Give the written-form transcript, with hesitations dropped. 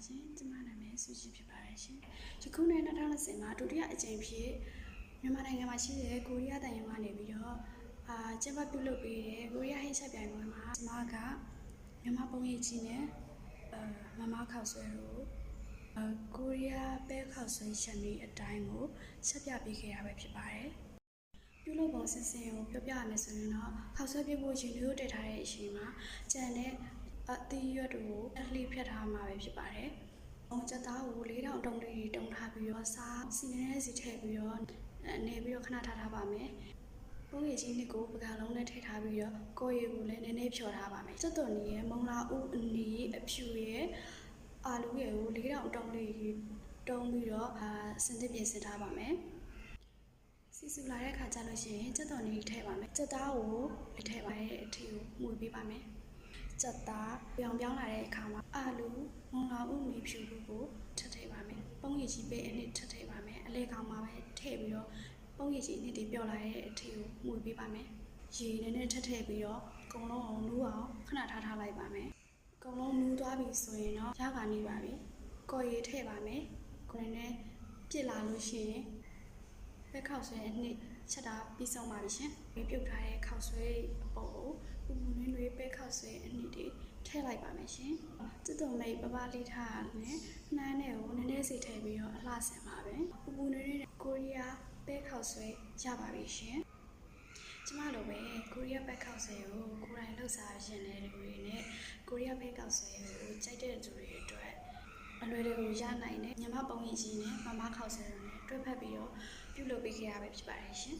ရှင်ကျမနာမည်စုကြည်ဖြစ်ပါတယ်ရှင်ဒီခုနှစ်2020မှာဒုတိယအကြိမ်ဖြစ်မြန်မာနိုင်ငံမှာရှိတဲ့ကိုရီးယားတိုင်းကနေပြီးတော့ကျင်းပပြုလုပ်ပေးတဲ့ကိုရီးယားဟိတ်ချက်ပြိုင်ပွဲမှာကျမကမြန်မာပုံရိပ်ကြီးနဲ့မမခောက်ဆွဲတို့ကိုရီးယားပဲခောက်ဆွဲချက်နေအတိုင်းကိုချက်ပြပေးခဲ့ရပဲဖြစ်ပါတယ်ပြုလုပ်ပုံစစ်စင်ကိုပြောပြရမယ်ဆိုရင်တော့ခောက်ဆွဲပြဖို့ရှင်တို့တည်ထားတဲ့အချိန်မှာကြံတဲ့အသီးရွက်တို့အလှဖြတ်ထားမှာပဲဖြစ်ပါတယ်။ချက်သားကို4000တုံးလေးတုံးထားပြီးတော့စားစီနဲ့စီထည့်ပြီးတော့နေပြီးတော့ခဏထားပါမယ်။ပုံရိပ်ကြီးနှစ်ကိုပကံလုံးနဲ့ထည့်ထားပြီးတော့ကိုရီကိုလည်းနည်းနည်းဖြော်ထားပါမယ်။စက်တော်နီရဲ့မုံလာဦးအနီအဖြူရဲ့အာလူရဲ့ကို4000တုံးလေးတုံးပြီးတော့စင်စစ်ပြင်ဆင်ထားပါမယ်။စီစုလာတဲ့ခါကျလို့ရှိရင်စက်တော်နီထည့်ပါမယ်။စက်သားကိုထည့်ပါတဲ့အထီကိုမှုပေးပါမယ်။ချက်သားပြောင်းလာတဲ့အခါမှာအာလူမုံလာဥမီဖြူတို့ကိုထည့်ပါမယ်။ပုံရိပ်ကြီးပဲအနည်းထည့်ပါမယ်။အလဲကောင်မှာပဲထည့်ပြီးတော့ပုံရိပ်ကြီးအနည်းတွေပျော့လာတဲ့အထီကိုမှုပေးပါမယ်။ရေနည်းနည်းထည့်ပြီးတော့အကုန်လုံးအောင်နူးအောင်ခဏထားလိုက်ပါမယ်။အကုန်လုံးနူးသွားပြီဆိုရင်တော့ရကနေပါပြီ။ကော်ရည်ထည့်ပါမယ်။ကိုယ်နဲ့ပြစ်လာလို့ရှိရင်ပဲခောက်ဆွဲအနည်းချက်တာပြီးဆုံးပါပြီရှင်။ပြုတ်ထားတဲ့ခောက်ဆွဲအပေါ်ကိုပူပူနွေးနွေးပဲခောက်ဆွဲအနည်းတွေထည့်လိုက်ပါမယ်ရှင်။စစ်တုံမိတ်ပပလေးထားနဲ့နှမ်းနဲ့ကိုနည်းနည်းစီထည့်ပြီးတော့အလှဆင်ပါပဲ။ပူပူနွေးနွေးနဲ့ကိုရီးယားပဲခောက်ဆွဲရပါပြီရှင်။ကျမတို့ပဲကိုရီးယားပဲခောက်ဆွဲကိုကိုယ်တိုင်လှုပ်ရှားရှင်တဲ့လူတွေနဲ့ကိုရီးယားပဲခောက်ဆွဲကိုကြိုက်တဲ့သူတွေအတွက်အလွယ်တကူရနိုင်တဲ့ညီမပုံရိပ်ကြီးနဲ့မမခောက်ဆွဲတွေနဲ့တွဲဖက်ပြီးတော့ပြုလုပ်ပေးခဲ့ရပဲဖြစ်ပါတယ်ရှင်